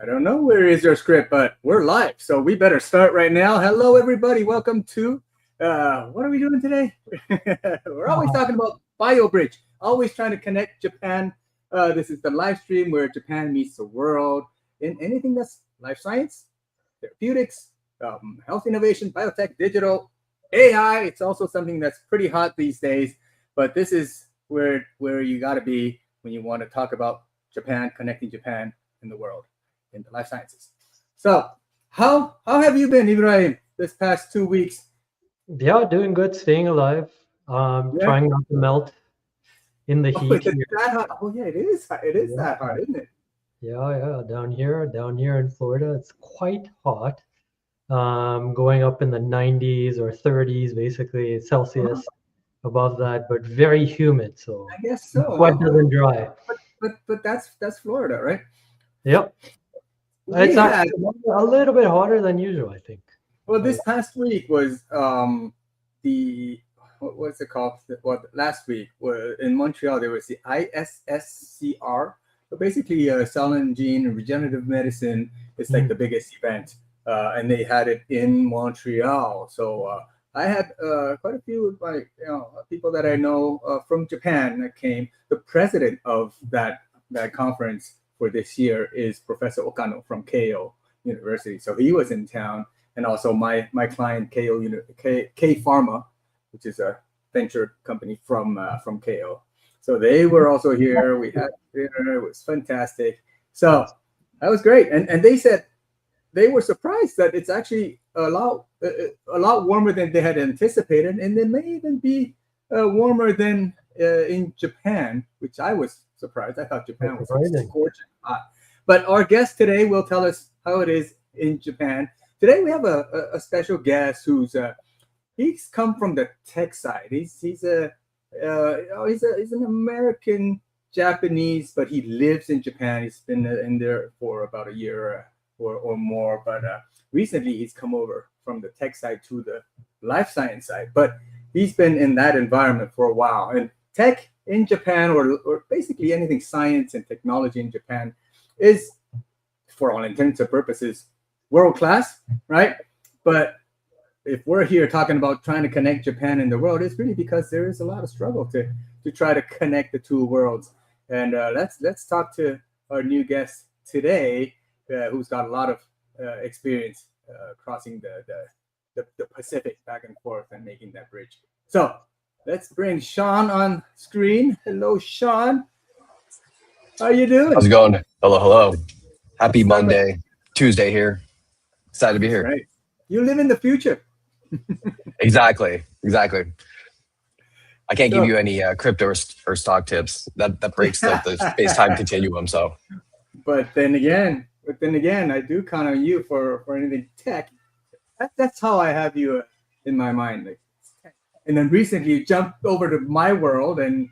I don't know where is your script, but we're live, so we better start right now. Hello, everybody. Welcome to, what are we doing today? We're always talking about BioBridge, always trying to connect Japan. This is the live stream where Japan meets the world in anything that's life science, therapeutics, health innovation, biotech, digital, AI. It's also something that's pretty hot these days, but this is where you got to be when you want to talk about Japan, connecting Japan in the world, in the life sciences. So how have you been, Ibrahim, this past 2 weeks? Yeah, doing good, staying alive. Trying not to melt in the heat. Is it that hot? Oh yeah, it is. It is that hot, isn't it? Yeah. Down here in Florida, it's quite hot. Going up in the 90s or 30s, basically Celsius, above that, but very humid. So I guess so. Sweat doesn't dry. But that's Florida, right? Yep. It's actually a little bit hotter than usual, I think. Well, this past week was what's it called? Last week in Montreal there was the ISSCR. So basically, cell and gene and regenerative medicine is like the biggest event, and they had it in Montreal. So I had quite a few of my people that I know from Japan that came. The president of that conference for this year is Professor Okano from Keio University. So he was in town, and also my client K Pharma, which is a venture company from Keio. So they were also here. We had dinner. It was fantastic. So that was great. And they said they were surprised that it's actually a lot warmer than they had anticipated, and it may even be warmer than in Japan, which I was surprised. I thought Japan was scorching hot. But our guest today will tell us how it is in Japan. Today we have a special guest who's he's come from the tech side. He's an American Japanese, but he lives in Japan. He's been in there for about a year or more. But recently he's come over from the tech side to the life science side. But he's been in that environment for a while. And tech in Japan, or basically anything science and technology in Japan, is, for all intents and purposes, world class, right? But if we're here talking about trying to connect Japan and the world, it's really because there is a lot of struggle to try to connect the two worlds. And let's talk to our new guest today, who's got a lot of experience crossing the Pacific back and forth and making that bridge. So let's bring Sean on screen. Hello, Sean. How you doing? How's it going? Hello. Happy Monday, Tuesday here. Excited to be here. Right. You live in the future. Exactly. I can't give you any crypto or stock tips. That breaks the space-time continuum. So, but then again, I do count on you for anything tech. That's how I have you in my mind. Like, and then recently you jumped over to my world, and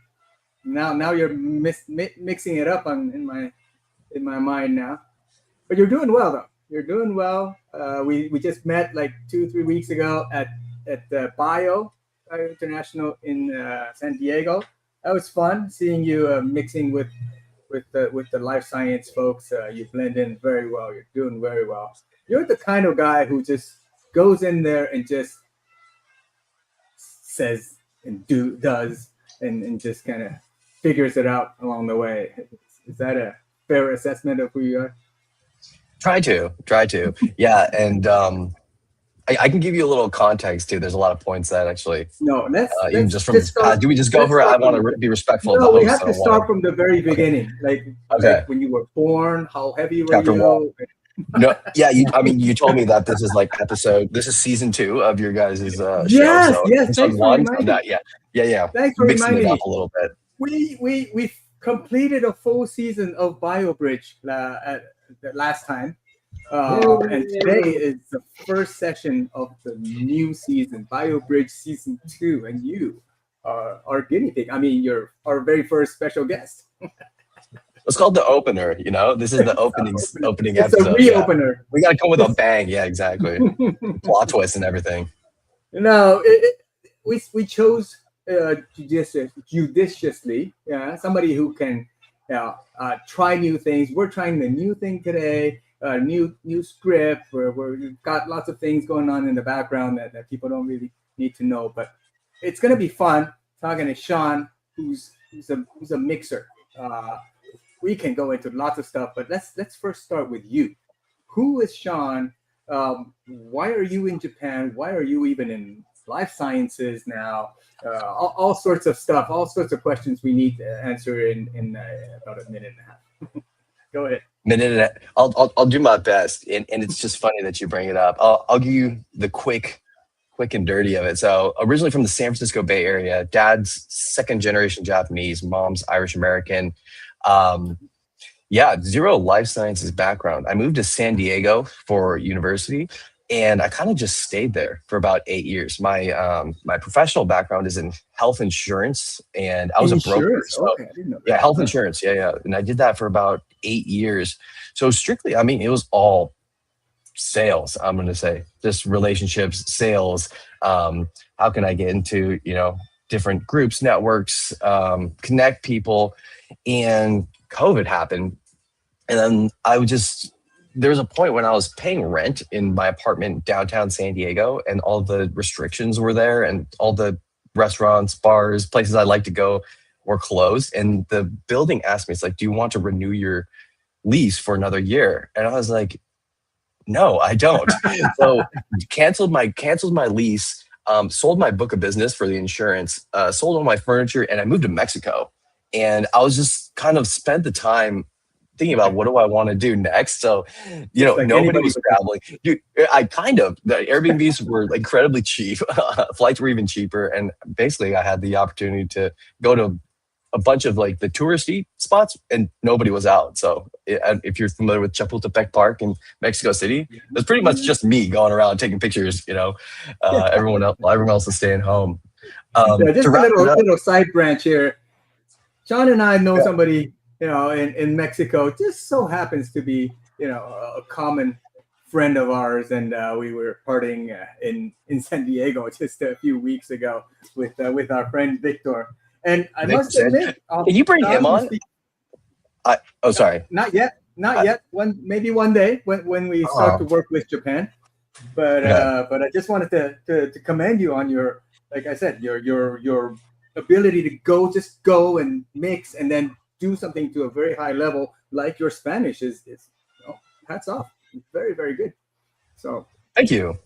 now you're mixing it up in my mind now. But you're doing well though. You're doing well. We just met like 2-3 weeks ago at Bio International in San Diego. That was fun seeing you mixing with the life science folks. You blend in very well. You're doing very well. You're the kind of guy who just goes in there and just says and does and just kind of figures it out along the way. Is that a fair assessment of who you are? Try to. Yeah, and I can give you a little context too. There's a lot of points that actually. No, let's just from do we just go for it? I want to be respectful. No, we have to start from the very beginning. Like when you were born, how heavy were you? No, yeah, you told me that this is season 2 of your guys' show. Yes, so yes. Thanks for reminding me. Yeah. Thanks for mixing reminding it me. up a little bit. We completed a full season of BioBridge at the last time, and today is the first session of the new season, BioBridge season 2, and you are our guinea pig. I mean, you're our very first special guest. It's called the opener, This is the opening it's episode. It's a re-opener. Yeah. We got to come with a bang. Yeah, exactly. Plot twist and everything. No, we chose judiciously. Yeah, somebody who can try new things. We're trying the new thing today. new script where we've got lots of things going on in the background that people don't really need to know. But it's gonna be fun talking to Sean, who's a mixer. We can go into lots of stuff, but let's first start with you. Who is Sean? Why are you in Japan? Why are you even in life sciences now? All sorts of stuff, all sorts of questions we need to answer in about a minute and a half. Go ahead. I'll do my best, and it's just funny that you bring it up. I'll give you the quick and dirty of it. So originally from the San Francisco Bay Area, dad's second generation Japanese, mom's Irish American. Zero life sciences background. I moved to San Diego for university, and I kind of just stayed there for about 8 years. My professional background is in health insurance, and I was a broker. So, okay, I didn't know that. health insurance. Yeah. And I did that for about 8 years. So strictly, I mean, it was all sales. I'm going to say just relationships, sales. How can I get into, different groups, networks, connect people, and COVID happened. And then there was a point when I was paying rent in my apartment downtown San Diego, and all the restrictions were there, and all the restaurants, bars, places I like to go were closed. And the building asked me, it's like, do you want to renew your lease for another year? And I was like, no, I don't. So canceled my lease, sold my book of business for the insurance, sold all my furniture, and I moved to Mexico. And I was just kind of spent the time thinking about, what do I want to do next? So, like nobody was traveling. Dude, the Airbnbs were incredibly cheap. Flights were even cheaper. And basically I had the opportunity to go to a bunch of the touristy spots, and nobody was out. So if you're familiar with Chapultepec Park in Mexico City, it's pretty much just me going around taking pictures, everyone else is staying home. Just a little side branch here. Sean and I know somebody, in Mexico, just so happens to be, a common friend of ours, and we were partying in San Diego just a few weeks ago with our friend Victor. And I must admit, can you bring him on? Sorry, not yet. Maybe one day when we start to work with Japan. But I just wanted to commend you on your, like I said, your ability to just go and mix and then do something to a very high level, like your Spanish is hats off. It's very, very good. So thank you.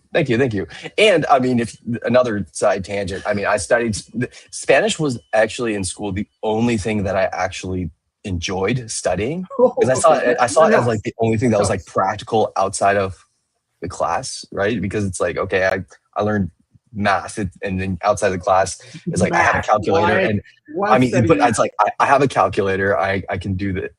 And I mean, if another side tangent, I mean, I studied Spanish, was actually in school the only thing that I actually enjoyed studying, because I saw it as the only thing that was practical outside of the class, right? Because it's okay, I learned math, and then outside the class it's I have a calculator, but it's I have a calculator, I can do the,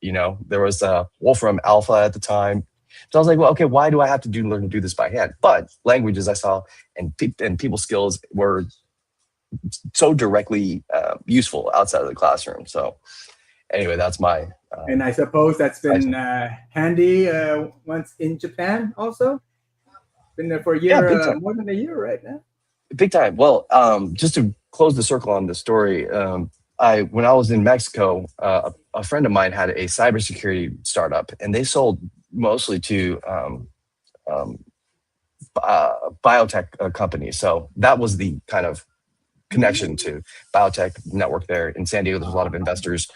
there was Wolfram Alpha at the time. So I was like, well, okay, why do I have to learn to do this by hand? But languages I saw and people skills were so directly useful outside of the classroom. So anyway, that's my. And I suppose that's been handy once in Japan also? Been there for a year, more than a year right now? Big time. Well, just to close the circle on the story, when I was in Mexico, a friend of mine had a cybersecurity startup, and they sold mostly to biotech companies. So that was the kind of connection to biotech network there in San Diego. There's a lot of investors,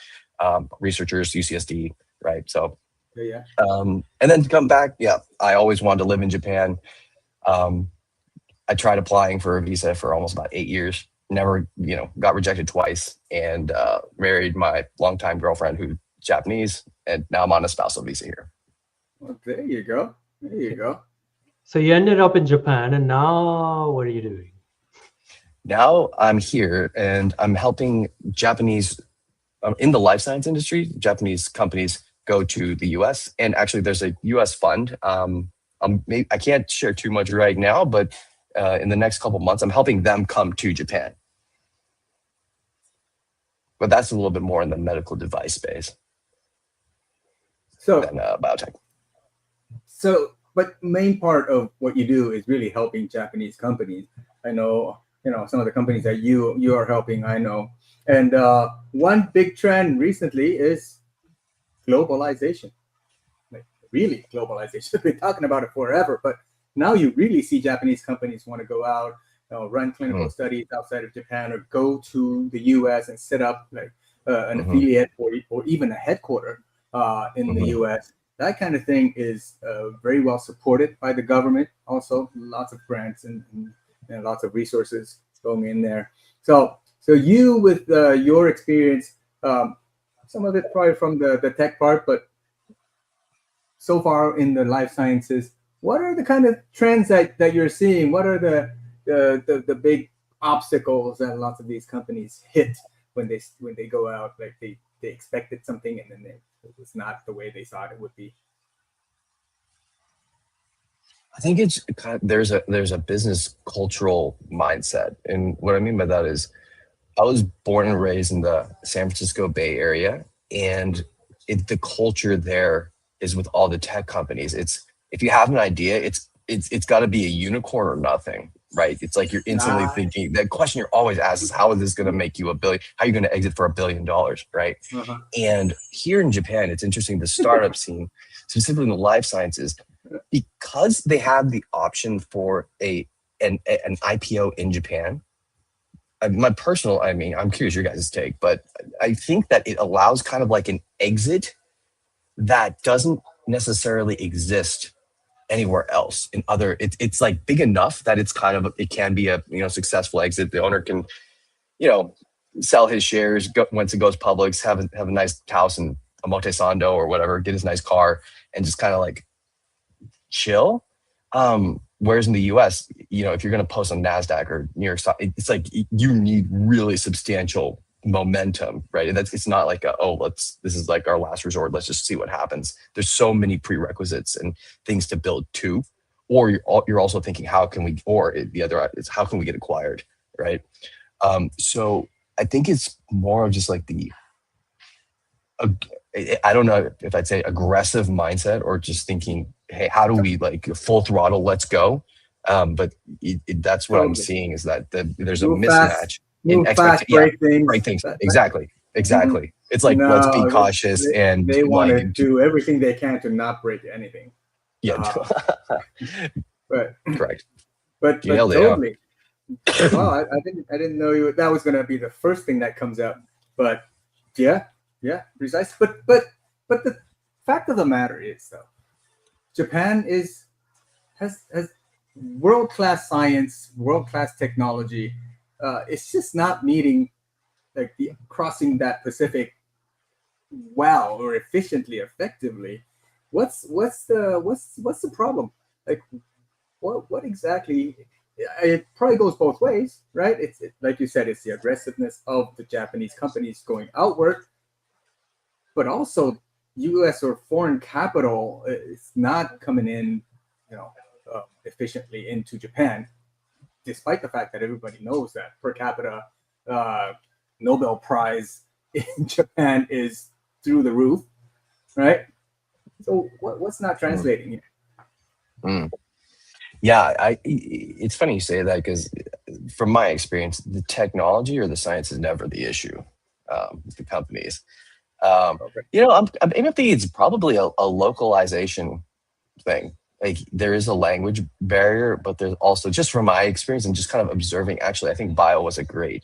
researchers, UCSD, right? So, and then to come back, I always wanted to live in Japan. I tried applying for a visa for almost about 8 years. Never, got rejected twice, and married my longtime girlfriend who's Japanese, and now I'm on a spousal visa here. Well, there you go. So you ended up in Japan, and now what are you doing? Now I'm here, and I'm helping Japanese in the life science industry. Japanese companies go to the U.S. and actually, there's a U.S. fund. I can't share too much right now, but in the next couple months, I'm helping them come to Japan. But that's a little bit more in the medical device space than biotech. So, but main part of what you do is really helping Japanese companies. I know, some of the companies that you are helping, I know. And one big trend recently is globalization. really globalization. We've been talking about it forever, but now you really see Japanese companies want to go out, run clinical studies outside of Japan, or go to the US and set up like an affiliate or even a headquarter in the US. That kind of thing is very well supported by the government. Also, lots of grants and lots of resources going in there. So you, with your experience, some of it probably from the tech part, but so far in the life sciences, what are the kind of trends that you're seeing? What are the big obstacles that lots of these companies hit when they go out? Like they expected something and then it was not the way they thought it would be. I think it's kind of, there's a business cultural mindset, and what I mean by that is, I was born and raised in the San Francisco Bay Area, and the culture there is with all the tech companies. It's, if you have an idea, it's got to be a unicorn or nothing, right? It's like you're instantly thinking, the question you're always asked is, how is this going to make you $1 billion? How are you going to exit for $1 billion, right? And here in Japan, it's interesting, the startup scene, specifically in the life sciences, because they have the option for an IPO in Japan. My personal, I mean, I'm curious your guys' take, but I think that it allows kind of like an exit that doesn't necessarily exist anywhere else. In other, it's like big enough that it's kind of, it can be a successful exit. The owner can sell his shares once it goes public, have a nice house in Omotesando or whatever, get his nice car, and just kind of like chill. Whereas in the US, if you're going to post on NASDAQ or New York Stock, it's like you need really substantial momentum, right? It's not like this is like our last resort, let's just see what happens. There's so many prerequisites and things to build too. Or you're also thinking, how can we, or the other is, how can we get acquired, right? So I think it's more of just like I don't know if I'd say aggressive mindset, or just thinking, hey, how do we like full throttle, let's go. But that's what I'm seeing, is that there's a mismatch in expectations. Break things. Exactly. It's like, let's be cautious, and they want to do everything they can to not break anything. Yeah. But correct. But totally. Well, I didn't know that was going to be the first thing that comes up. But yeah, precise. But the fact of the matter is, though, Japan has world-class science, world-class technology. It's just not meeting like crossing that Pacific well or efficiently, effectively. What's the problem? Like what exactly? It probably goes both ways, right? It's like you said, it's the aggressiveness of the Japanese companies going outward, but also U.S. or foreign capital is not coming in, efficiently into Japan, despite the fact that everybody knows that per capita Nobel Prize in Japan is through the roof, right? So what's not translating here? Yeah, it's funny you say that, because from my experience, the technology or the science is never the issue with the companies. I'm thinking it's probably a localization thing. Like there is a language barrier, but there's also, just from my experience and just kind of observing, actually, I think bio was a great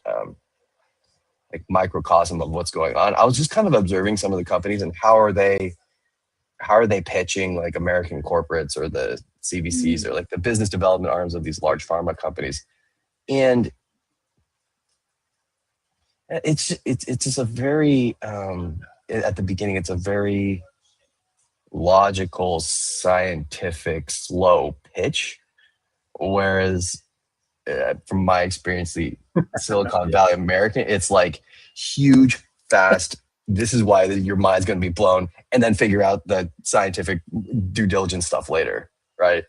like microcosm of what's going on. I was just kind of observing some of the companies and how are they pitching like American corporates or the CVCs or like the business development arms of these large pharma companies. And it's just a very, at the beginning, it's a very logical, scientific, slow pitch. Whereas from my experience, the Silicon Valley American, it's like huge, fast, this is why your mind's going to be blown, and then figure out the scientific due diligence stuff later, right?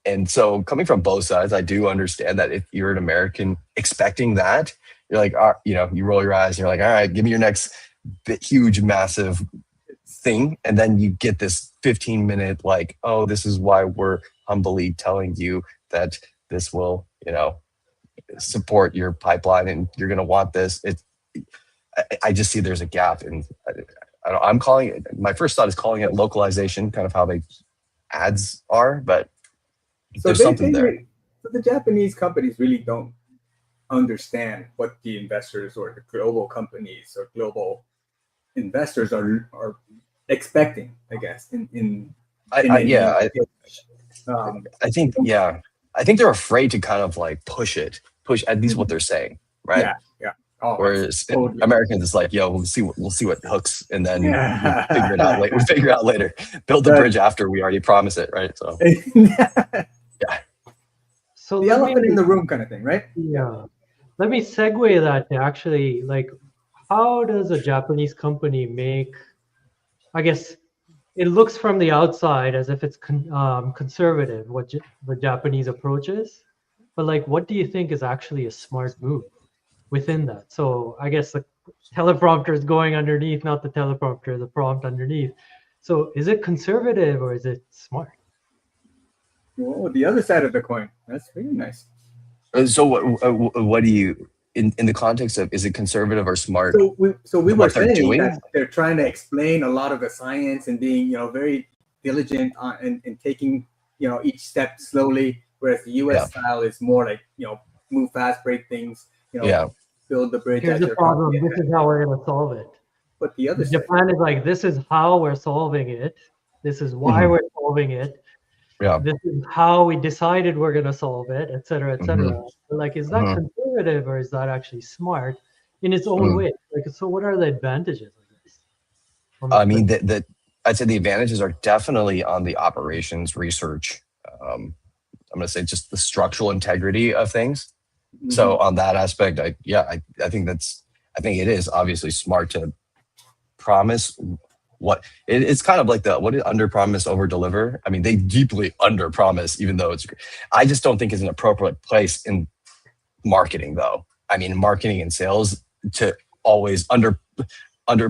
And so coming from both sides, I do understand that if you're an American expecting that, you're like, you roll your eyes and you're like, all right, give me your next huge, massive thing. And then you get this 15-minute like, oh, this is why we're humbly telling you that this will, support your pipeline and you're going to want this. I just see there's a gap, and I'm calling it, my first thought is calling it localization, kind of how they ads are, but So there's something there. so the Japanese companies really don't understand what the investors or the global companies or global investors are expecting, I guess, I think, yeah, I think they're afraid to kind of like push at least what they're saying, right? yeah. Oh, Whereas totally. Americans, it's like, yo, we'll see what hooks, and then Yeah. we'll figure it out later. We'll figure it out later. Build the bridge after we already promise it, right? So yeah. So The elephant in the room kind of thing, right? Yeah. Let me segue that to actually, like, how does a Japanese company make, I guess it looks from the outside as if it's conservative, what the Japanese approach is. But like, what do you think is actually a smart move within that? So I guess the teleprompter is going underneath, not the teleprompter, the prompt underneath. So is it conservative or is it smart? Oh, the other side of the coin. That's really nice. So what do you, in the context of, is it conservative or smart? So we were saying that they're trying to explain a lot of the science and being, very diligent in taking, each step slowly, whereas the U.S. style is more like, move fast, break things, build the bridge. Here's the problem. This is how we're going to solve it. But the other Japan is like, this is how we're solving it. This is why we're solving it. Yeah. This is how we decided we're going to solve it, et cetera, et cetera. Like, is that conservative or is that actually smart in its own way? Like, so what are the advantages of this? I mean, I'd say the advantages are definitely on the operations research. I'm going to say just the structural integrity of things. So on that aspect, I think it is obviously smart to promise what it's kind of like under promise, over deliver. I mean, they deeply under promise, even though I just don't think it's an appropriate place in marketing, though. I mean, marketing and sales to always under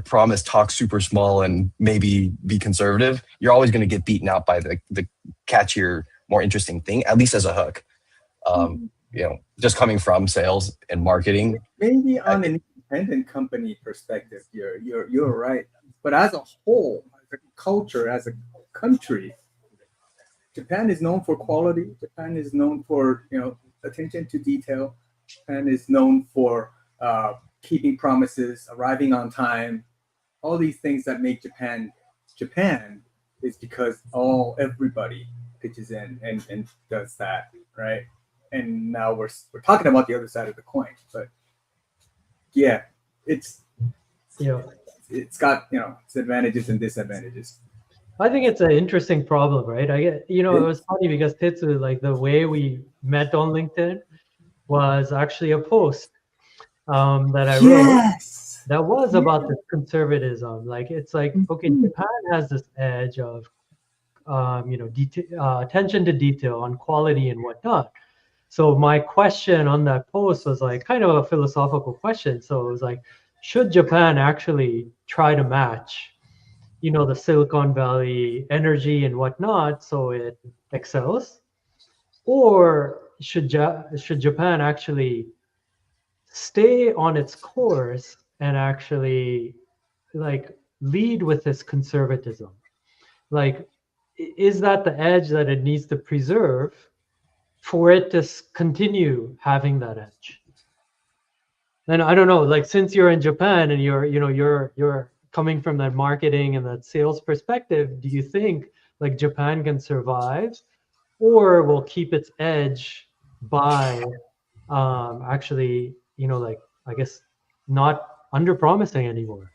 promise, talk super small, and maybe be conservative. You're always going to get beaten out by the catchier, more interesting thing, at least as a hook. Just coming from sales and marketing. Maybe on an independent company perspective, you're right. But as a whole, as a culture, as a country, Japan is known for quality. Japan is known for attention to detail. Japan is known for keeping promises, arriving on time. All these things that make Japan is because everybody pitches in and does that, right? And now we're talking about the other side of the coin, but yeah, it's got its advantages and disadvantages. I think it's an interesting problem, right? It was funny because Tetsu, like the way we met on LinkedIn was actually a post that I wrote that was about this conservatism. Like, it's like, okay, Japan has this edge of attention to detail on quality and whatnot. So my question on that post was like kind of a philosophical question. So it was like, should Japan actually try to match, the Silicon Valley energy and whatnot, so it excels? Or should Japan actually stay on its course and actually like lead with this conservatism? Like, is that the edge that it needs to preserve for it to continue having that edge? And I don't know, like, since you're in Japan and you're coming from that marketing and that sales perspective, do you think like Japan can survive or will keep its edge by actually, like, I guess not under promising anymore?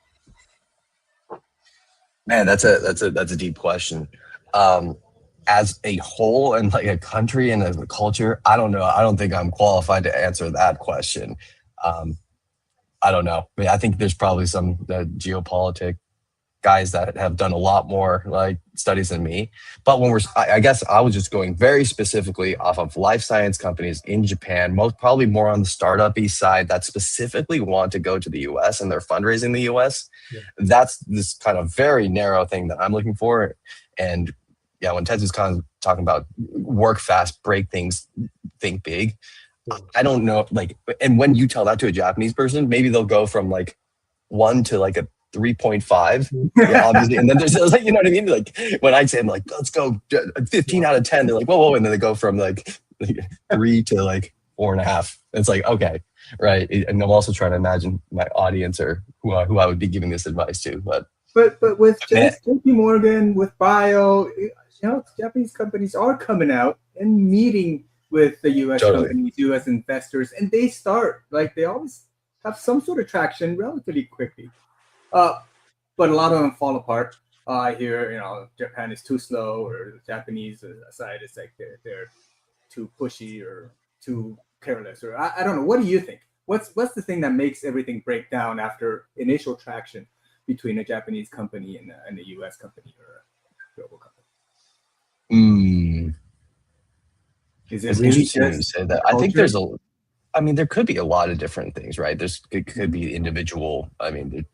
Man, that's a deep question. As a whole and like a country and as a culture, I don't know. I don't think I'm qualified to answer that question. I don't know. I mean, I think there's probably some geopolitic guys that have done a lot more like studies than me. But I guess I was just going very specifically off of life science companies in Japan, probably more on the startup-y side that specifically want to go to the US and they're fundraising in the US. Yeah. That's this kind of very narrow thing that I'm looking for. And yeah, when Tetsu's kind of talking about work fast, break things, think big, I don't know, like, and when you tell that to a Japanese person, maybe they'll go from like 1 to like a 3.5. Yeah, obviously. And then there's like, you know what I mean? Like when I say, I'm like, let's go 15 out of 10, they're like, whoa. And then they go from like 3 to like 4.5. It's like, okay, right. And I'm also trying to imagine my audience or who I would be giving this advice to. But with yeah. JP Morgan, with Bio, Japanese companies are coming out and meeting with the US Totally. companies, US investors, and they always have some sort of traction relatively quickly. But a lot of them fall apart. I hear, Japan is too slow, or the Japanese side is like they're too pushy or too careless, or I don't know. What do you think? What's the thing that makes everything break down after initial traction between a Japanese company and a US company or a global company? Is it It's really interesting you just say that. culture? I think there could be a lot of different things, right? It could be individual. I mean,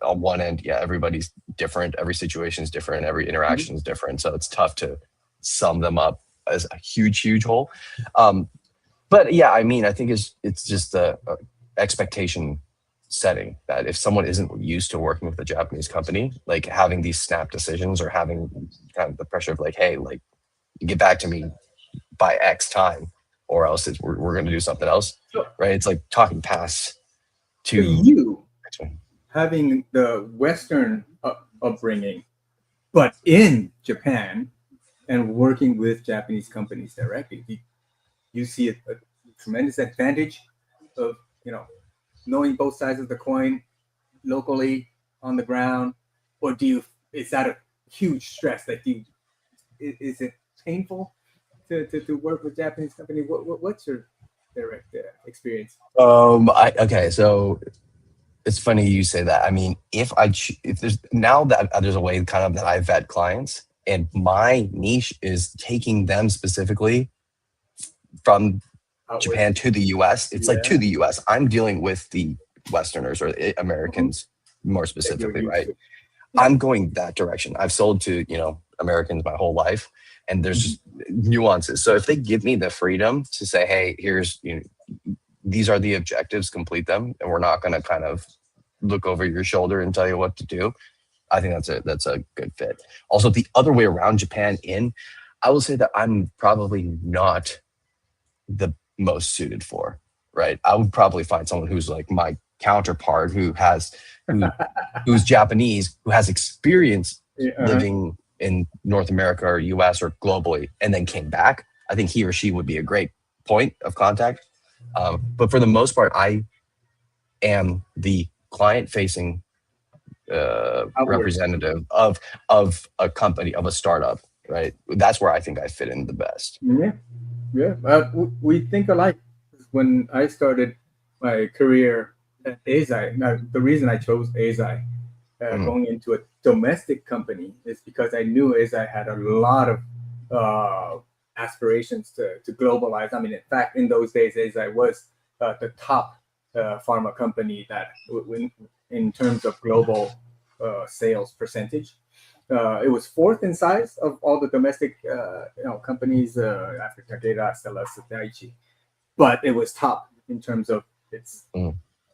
on one end, yeah, everybody's different. Every situation is different. Every interaction is different. So it's tough to sum them up as a huge whole. But yeah, I mean, I think it's just the expectation setting that if someone isn't used to working with a Japanese company, like having these snap decisions or having kind of the pressure of like, hey, like get back to me by X time, or else we're going to do something else, right? It's like talking past to you having the Western upbringing, but in Japan and working with Japanese companies directly. You see a tremendous advantage of knowing both sides of the coin locally on the ground, or is that a huge stress? Like, is it painful to work with Japanese company? What's your direct experience? Okay, so it's funny you say that. I mean, if there's a way kind of that I vet clients, and my niche is taking them specifically from Japan to the US. It's like to the US. I'm dealing with the Westerners or Americans more specifically, right? I'm going that direction. I've sold to, Americans my whole life, and there's nuances. So if they give me the freedom to say, hey, here's, these are the objectives, complete them, and we're not going to kind of look over your shoulder and tell you what to do, I think that's a good fit. Also, the other way around, Japan I will say that I'm probably not the most suited for, right? I would probably find someone who's like my counterpart, who's Japanese, who has experience living in North America or US or globally, and then came back. I think he or she would be a great point of contact. But for the most part, I am the client-facing representative of a company, of a startup, right? That's where I think I fit in the best. Yeah. We think alike. When I started my career at Eisai, now the reason I chose Eisai going into a domestic company is because I knew Eisai had a lot of aspirations to globalize. I mean, in fact, in those days, Eisai was the top pharma company that, in terms of global sales percentage, it was fourth in size of all the domestic companies after Takeda, Astellas, Daiichi, but it was top in terms of its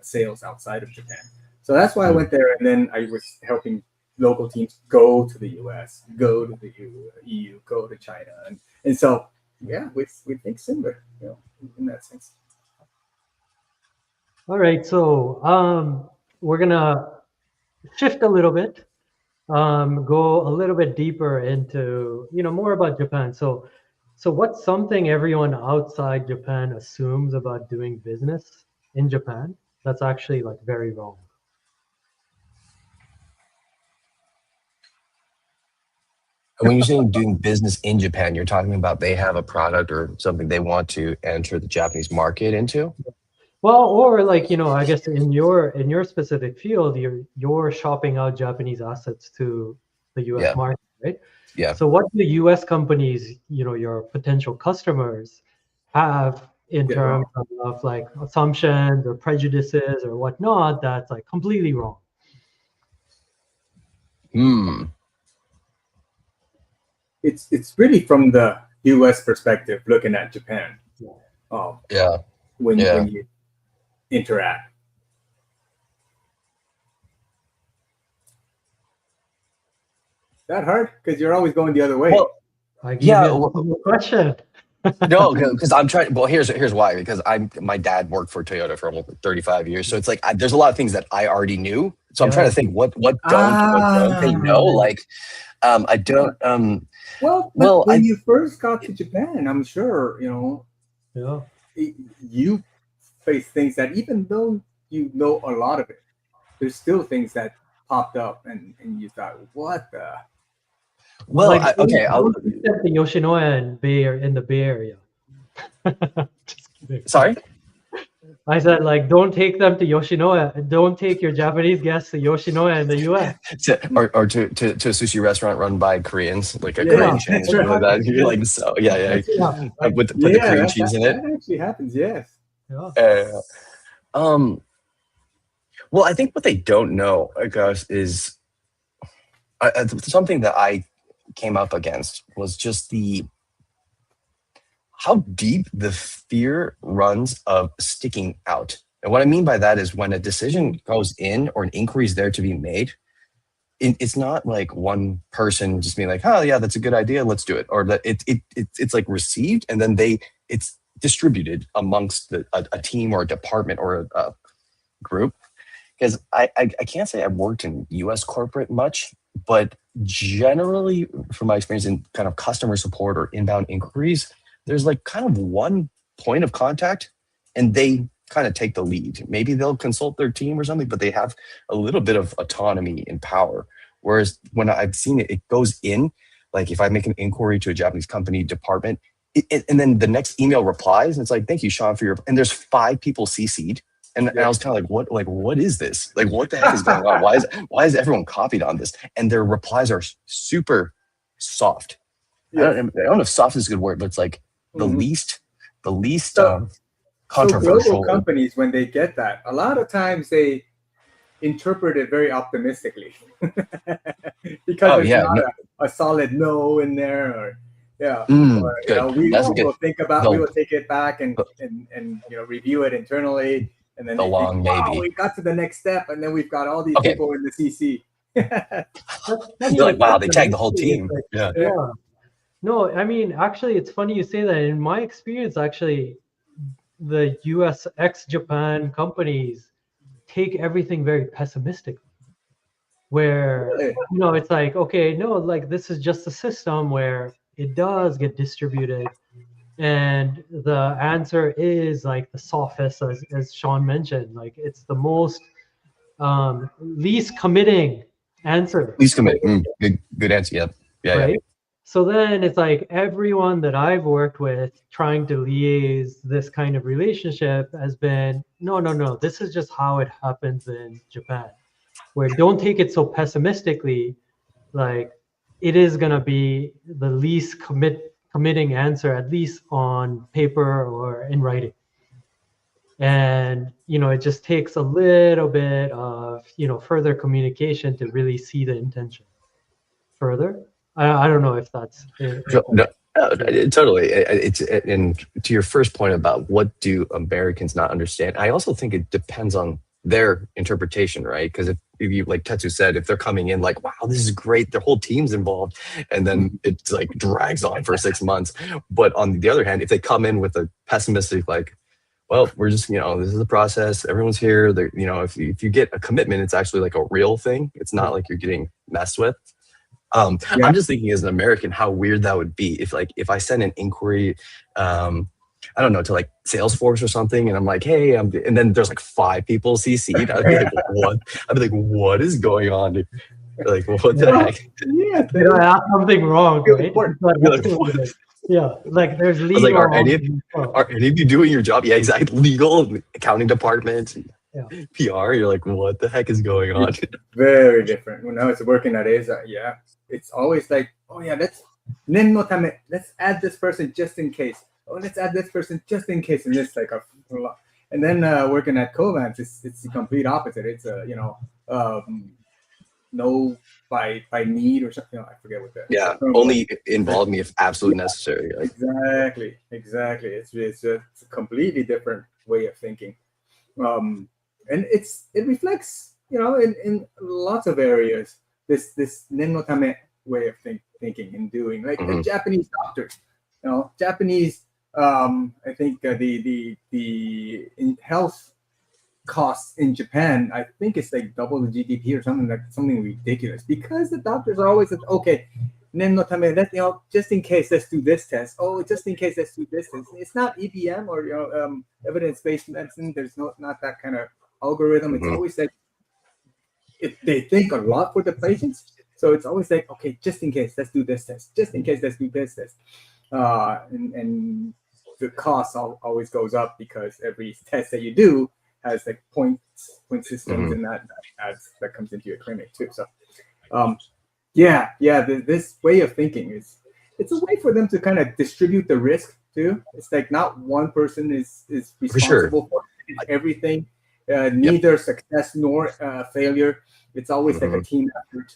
sales outside of Japan. So that's why I went there, and then I was helping local teams go to the US, go to the EU, go to China, and so yeah, we think similar, in that sense. All right, so we're gonna shift a little bit, go a little bit deeper into more about Japan. So what's something everyone outside Japan assumes about doing business in Japan that's actually like very wrong? When you're saying doing business in Japan, you're talking about they have a product or something they want to enter the Japanese market into? Well, or like, I guess in your specific field, you're shopping out Japanese assets to the US market, right? Yeah. So what do US companies, your potential customers, have in terms of like assumptions or prejudices or whatnot that's like completely wrong? It's really from the US perspective looking at Japan. When you interact. that hard? Because you're always going the other way. Well, I give yeah, you a question. no, because I'm trying. Well, here's why. Because my dad worked for Toyota for almost 35 years, so it's like there's a lot of things that I already knew. So I'm trying to think what don't they know? Like, I don't. Well, but Well, when you first got to Japan, I'm sure Yeah. you face things that even though you know a lot of it, there's still things that popped up, and you thought, what the? well, Like, okay. don't accept the Yoshinoya in the Bay Area. Just kidding. Sorry. I said, like, don't take them to Yoshinoya. Don't take your Japanese guests to Yoshinoya in the U.S. Or to a sushi restaurant run by Koreans, like a Yeah, Korean chain, that's something like right. that. You're like, so yeah, Right. put the cream cheese in it. That actually happens. Yes. Yeah. Well, I think what they don't know, I guess, is something that I came up against was just how deep the fear runs of sticking out. And what I mean by that is when a decision goes in or an inquiry is there to be made, it's not like one person just being like, oh yeah, that's a good idea, let's do it. Or that it's like received and then it's distributed amongst a team or a department or a group. Because I can't say I've worked in US corporate much, but generally from my experience in kind of customer support or inbound inquiries, there's like kind of one point of contact and they kind of take the lead. Maybe they'll consult their team or something, but they have a little bit of autonomy and power. Whereas when I've seen it, it goes in, like if I make an inquiry to a Japanese company department, and then the next email replies and it's like, thank you, Sean, for your, and there's 5 people CC'd. And I was kind of like, what is this? Like, what the heck is going on? Why is everyone copied on this? And their replies are super soft. Yeah. I don't know if soft is a good word, but it's like the least So controversial. global companies, when they get that, a lot of times they interpret it very optimistically because there's not a solid no in there, or good. We That's will think about, we will the take it back and review it internally, and then maybe we got to the next step, and then we've got all these people in the CC. You're like, wow, they tagged the whole team. Yeah. No, I mean, actually, it's funny you say that. In my experience, actually, the US ex-Japan companies take everything very pessimistically. Where, it's like, okay, no, like this is just a system where it does get distributed. And the answer is like the softest, as Sean mentioned, like it's the most least committing answer. Least commit. Good answer. Yeah. Right. Yeah. So then it's like everyone that I've worked with trying to liaise this kind of relationship has been, no, this is just how it happens in Japan, where don't take it so pessimistically, like it is going to be the least committing answer, at least on paper or in writing. And, it just takes a little bit of, further communication to really see the intention further. I don't know if that's no, totally. It's and to your first point about what do Americans not understand, I also think it depends on their interpretation, right? Because if you, like Tetsu said, if they're coming in like, wow, this is great, their whole team's involved, and then it's like drags on for 6 months. But on the other hand, if they come in with a pessimistic like, well, we're just, this is the process, everyone's here, if you get a commitment, it's actually like a real thing. It's not like you're getting messed with. I'm just thinking as an American, how weird that would be if I send an inquiry, I don't know, to like Salesforce or something, and I'm like, hey, and then there's like 5 people CC'd. I'd be like, what? I'd be like, what is going on? Like, what the heck? Yeah, did I ask something wrong? Right? Like there's legal. I was like, are any of you doing your job? Yeah, exactly. Legal, accounting department. PR, you're like, what the heck is going on? Very different. When I was working at ESA, it's always like, oh yeah, let's add this person just in case. Oh, let's add this person just in case. And it's like a lot. And then working at Covance, it's the complete opposite. It's no by need or something. I forget what that. Yeah, only involve me if absolutely necessary. Exactly. It's a completely different way of thinking. And it reflects, in lots of areas, this nen no tame, way of thinking and doing. Like the Japanese doctors, Japanese. I think the in health costs in Japan, I think it's like double the GDP or something ridiculous, because the doctors are always okay. Just in case, let's do this test. Oh, just in case, let's do this test. It's not EBM or evidence-based medicine. There's not that kind of algorithm. It's always like they think a lot for the patients. So it's always like, okay, just in case, let's do this test. Just in case, let's do this test. And the cost always goes up, because every test that you do has like point systems, and that comes into your clinic too. So, this way of thinking it's a way for them to kind of distribute the risk too. It's like not one person is responsible for everything, neither success nor failure. It's always like a team effort.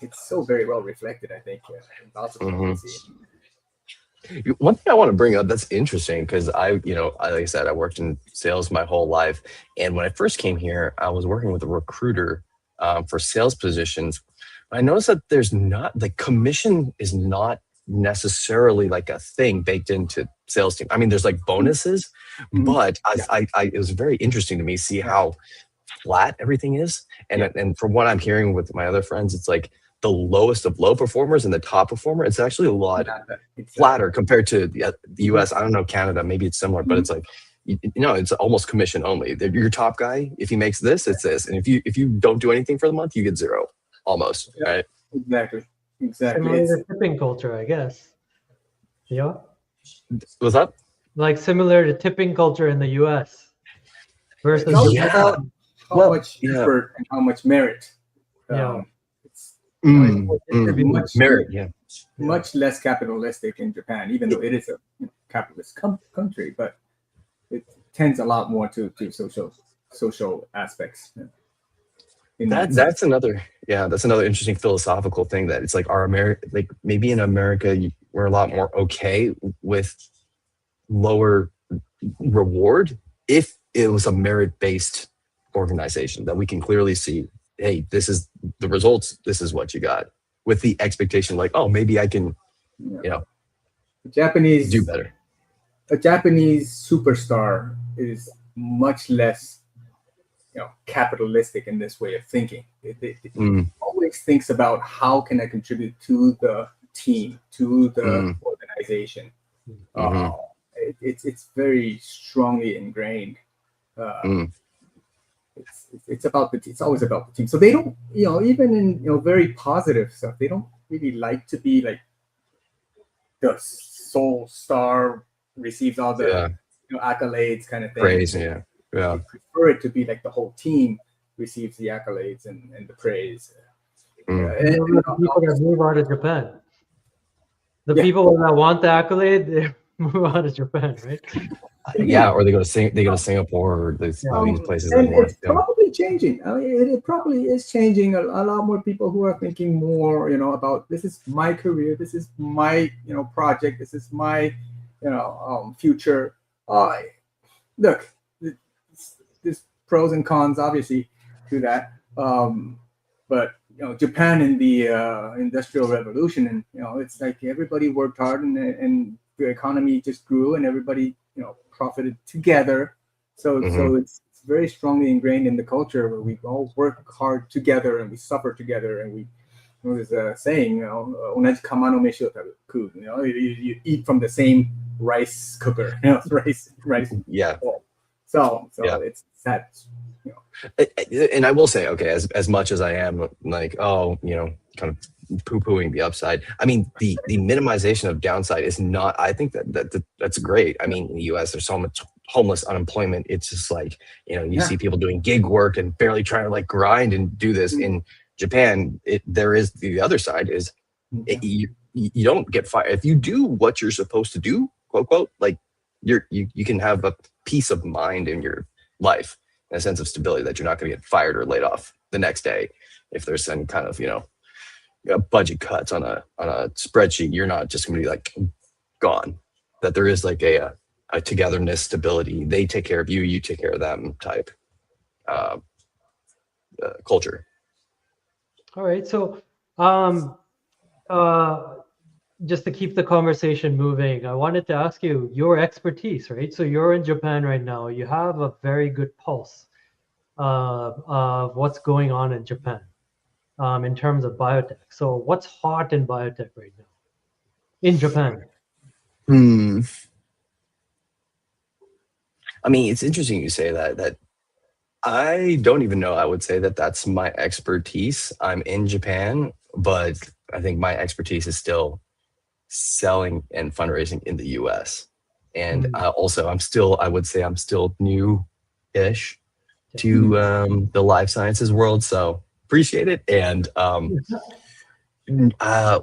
It's so very well reflected, I think, in lots of policy. One thing I want to bring up that's interesting, because like I said, I worked in sales my whole life, and when I first came here, I was working with a recruiter for sales positions. I noticed that there's not, like, commission is not necessarily like a thing baked into sales team. I mean, there's like bonuses, but it was very interesting to me see how flat everything is, and from what I'm hearing with my other friends, it's like the lowest of low performers and the top performer, it's actually a lot flatter compared to the US. I don't know, Canada, maybe it's similar, but it's like, it's almost commission only. Your top guy, if he makes this, it's this. And if you don't do anything for the month, you get zero, almost, right? Exactly. Similar to tipping culture, I guess. Yeah. What's that? Like similar to tipping culture in the US versus about how much effort and how much merit. Much less capitalistic in Japan, even though it is a capitalist country, but it tends a lot more to social aspects. That's another interesting philosophical thing, that it's like maybe in America we're a lot more okay with lower reward if it was a merit-based organization that we can clearly see, hey, this is the results, this is what you got, with the expectation like, oh, maybe I can, Japanese do better. A Japanese superstar is much less, capitalistic in this way of thinking. It always thinks about how can I contribute to the team, to the organization. It's very strongly ingrained. It's always about the team. So they don't, even in very positive stuff, they don't really like to be like the sole star, receives all the accolades kind of thing. Praise, They prefer it to be like the whole team receives the accolades and the praise. The people that move out of Japan. The people that want the accolade, they move out of Japan, right? Or they go to Singapore, or these places. And it's probably changing. I mean, it probably is changing. A lot more people who are thinking more, about this is my career, this is my, project, this is my, future. Look, there's pros and cons, obviously, to that. But Japan in the Industrial Revolution, and it's like everybody worked hard, and the economy just grew, and everybody profited together. So it's very strongly ingrained in the culture where we all work hard together and we suffer together, and we. There's a saying, "Onaji kama no meshi o taberu." You eat from the same rice cooker, rice. Yeah. So it's that. And I will say, okay, as much as I am like, kind of poo-pooing the upside, I mean, the minimization of downside is not. I think that's great. I mean, in the U.S., there's so much homeless unemployment. It's just like, you see people doing gig work and barely trying to like grind and do this. In Japan, there is the other side is you don't get fired if you do what you're supposed to do, quote quote. Like you can have a peace of mind in your life, and a sense of stability that you're not going to get fired or laid off the next day if there's some kind of budget cuts on a spreadsheet. You're not just going to be like gone. That there is like a togetherness, stability. They take care of you, you take care of them type culture. All right. So, um, just to keep the conversation moving, I wanted to ask you your expertise, right? So you're in Japan right now. You have a very good pulse of what's going on in Japan in terms of biotech. So what's hot in biotech right now in Japan? Hmm. I mean, it's interesting you say that. That I don't even know. I would say that that's my expertise. I'm in Japan, but I think my expertise is still selling and fundraising in the US. And Mm, also, I would say I'm still new-ish Mhm. to the life sciences world. So appreciate it. And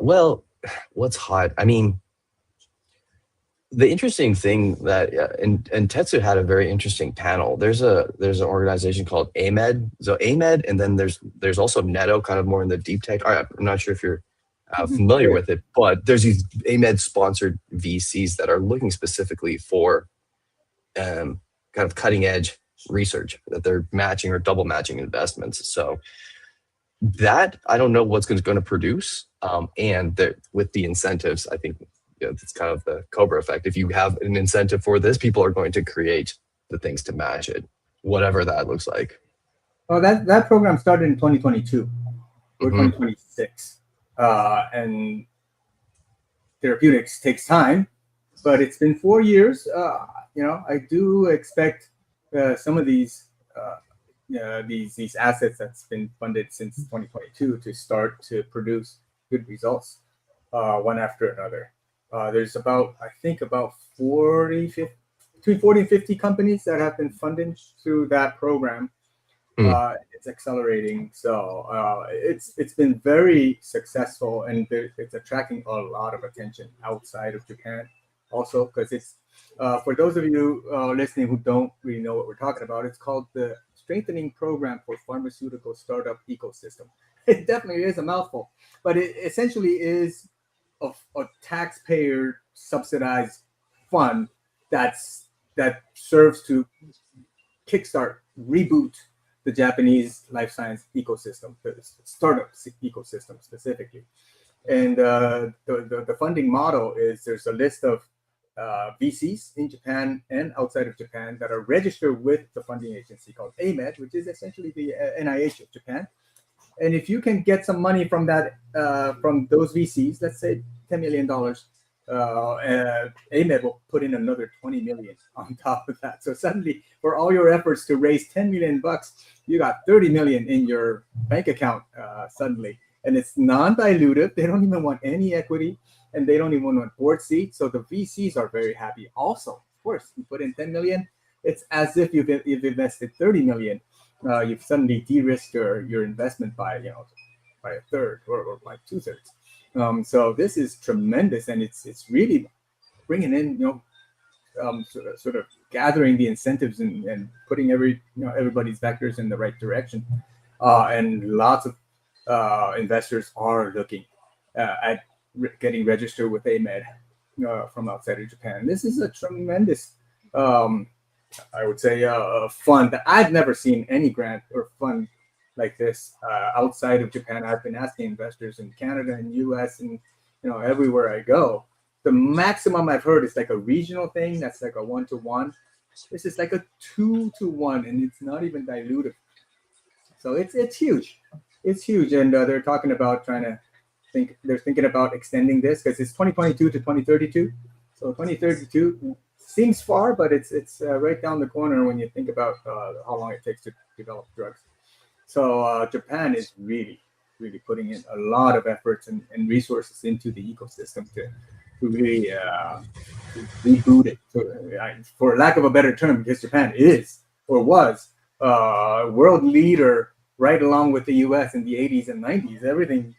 well, what's hot? I mean, the interesting thing that and Tetsu had a very interesting panel. There's an organization called AMED. So AMED, and then there's also Neto, kind of more in the deep tech. I'm not sure if you're familiar Sure. with it, but there's these AMED sponsored VCs that are looking specifically for kind of cutting edge research that they're matching or double matching investments. So that I don't know what's going to produce. And with the incentives, I think it's kind of the Cobra effect. If you have an incentive for this, people are going to create the things to match it, whatever that looks like. Well, that program started in 2022 or Hmm. 2026, and therapeutics takes time, but it's been 4 years. I do expect some of these assets that's been funded since 2022 to start to produce good results, one after another. There's I think about 40 and 50 companies that have been funded through that program. Mm. It's accelerating, so it's been very successful, and it's attracting a lot of attention outside of Japan, also because it's for those of you listening who don't really know what we're talking about. It's called the Strengthening Program for Pharmaceutical Startup Ecosystem. It definitely is a mouthful, but it essentially is a taxpayer subsidized fund that serves to kickstart, reboot the Japanese life science ecosystem, the startup ecosystem specifically. And the funding model is there's a list of VCs in Japan and outside of Japan that are registered with the funding agency called AMED, which is essentially the NIH of Japan. And if you can get some money from from those VCs, let's say $10 million, AMED will put in another 20 million on top of that. So suddenly, for all your efforts to raise 10 million bucks, you got 30 million in your bank account suddenly. And it's non-dilutive. They don't even want any equity, and they don't even want board seats. So the VCs are very happy. Also, of course, you put in 10 million, it's as if you've invested 30 million. You've suddenly de-risked your investment by a third or by 2/3. So this is tremendous, and it's really bringing in sort of gathering the incentives and putting everybody's vectors in the right direction, and lots of investors are looking at getting registered with AMED from outside of Japan. This is a tremendous, I would say, a fund that I've never seen any grant or fund like this outside of Japan. I've been asking investors in Canada and US and everywhere I go. The maximum I've heard is like a regional thing that's like a 1-to-1. This is like a 2-to-1, and it's not even dilutive. So it's huge. It's huge, and they're talking about they're thinking about extending this because it's 2022 to 2032. So 2032 seems far, but it's right down the corner when you think about how long it takes to develop drugs. So Japan is really, really putting in a lot of efforts and resources into the ecosystem to really reboot it. So, for lack of a better term, because Japan is or was world leader right along with the U.S. in the 80s and 90s. Everything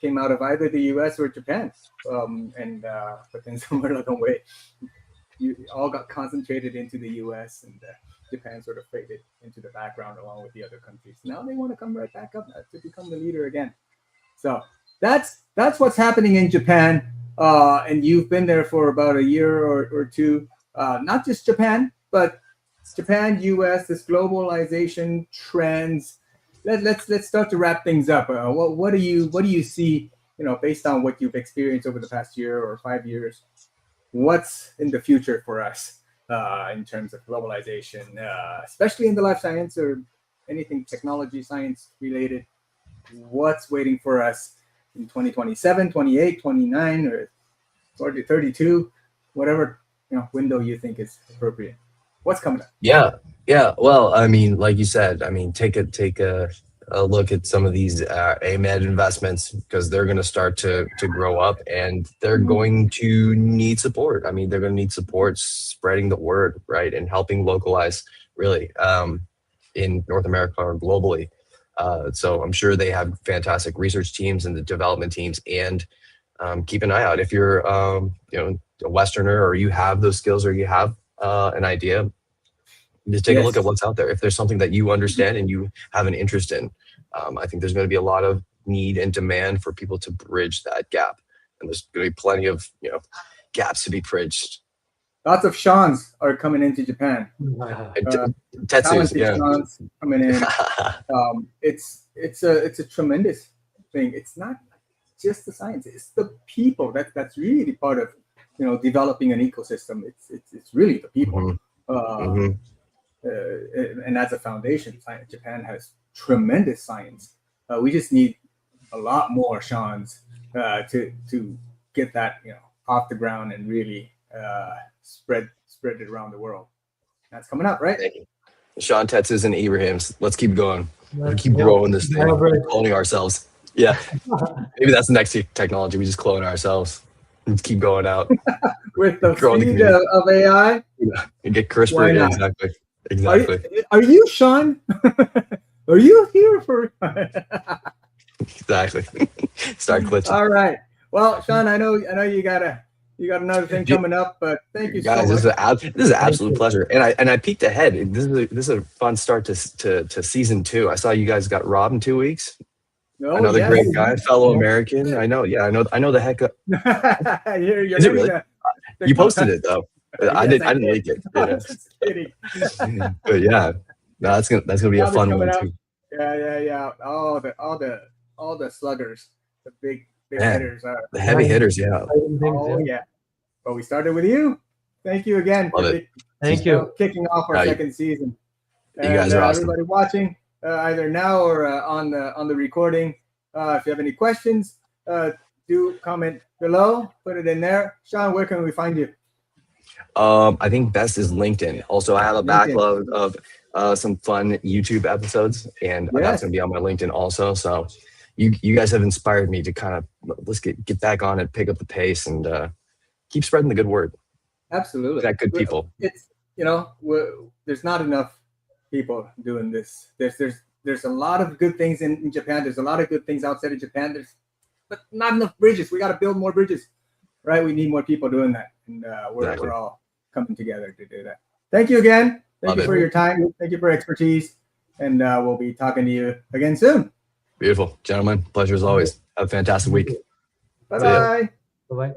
came out of either the U.S. or Japan, but then somewhere along the way, you all got concentrated into the U.S. and Japan sort of faded into the background along with the other countries. Now they want to come right back up to become the leader again. So that's what's happening in Japan, and you've been there for about a year or two. Not just Japan, but Japan, U.S. This globalization trends let's start to wrap things up. What do you see? Based on what you've experienced over the past year or 5 years, what's in the future for us in terms of globalization, especially in the life science or anything technology science related? What's waiting for us in 2027, 28, 29, or 40, 32, whatever window you think is appropriate? What's coming up? Yeah. Well, I mean, like you said, I mean, take a look at some of these AMED investments, because they're going to start to grow up, and they're going to need support. I mean, they're going to need support spreading the word, right, and helping localize really in North America or globally. So I'm sure they have fantastic research teams and the development teams, and keep an eye out if you're a Westerner, or you have those skills, or you have an idea. Just take a look at what's out there. If there's something that you understand and you have an interest in, I think there's going to be a lot of need and demand for people to bridge that gap, and there's going to be plenty of gaps to be bridged. Lots of Seans are coming into Japan. Tetsu's, yeah, Seans coming in. It's a tremendous thing. It's not just the science; it's the people. That's really part of developing an ecosystem. It's really the people. And as a foundation, Japan has tremendous science. We just need a lot more Seans to get that off the ground and really spread it around the world. That's coming up, right? Thank you. Sean, Tetsu's, and Abrahams. Let's keep going. Let's keep growing this thing. Cloning ourselves. Yeah. Maybe that's the next technology. We just clone ourselves. Let's keep going out. With the speed of AI? Yeah. And get CRISPR. Yeah, exactly. Exactly. Are you Sean? Are you here for? Exactly. Start glitching. All right. Well, Sean, I know you got another thing coming up, but thank you guys. so much. This is an absolute pleasure, and I peeked ahead. This is a fun start to season 2. I saw you guys got Rob in 2 weeks. Oh, Another great guy, fellow American. I know. Yeah, I know the heck. You're is it really? You posted it though. I didn't leak it. Just kidding. But yeah, no, that's gonna be a fun one too. Yeah. All the sluggers, the big hitters, the heavy hitters. Yeah. Oh yeah. Well, we started with you. Thank you again. Thank you. Kicking off our second season. You guys are awesome. Everybody watching, either now or on the recording. If you have any questions, do comment below. Put it in there. Sean, where can we find you? I think best is LinkedIn. Also, I have a backlog of some fun YouTube episodes, and that's going to be on my LinkedIn also. So you guys have inspired me to kind of let's get back on it, pick up the pace, and keep spreading the good word. Absolutely. That good people. It's there's not enough people doing this. There's a lot of good things in Japan. There's a lot of good things outside of Japan. But not enough bridges. We got to build more bridges, right? We need more people doing that, and we're all coming together to do that. Thank you again. Thank you for your time. Thank you for expertise, and we'll be talking to you again soon. Beautiful, gentlemen. Pleasure as always. Have a fantastic week. Bye-bye. Bye-bye.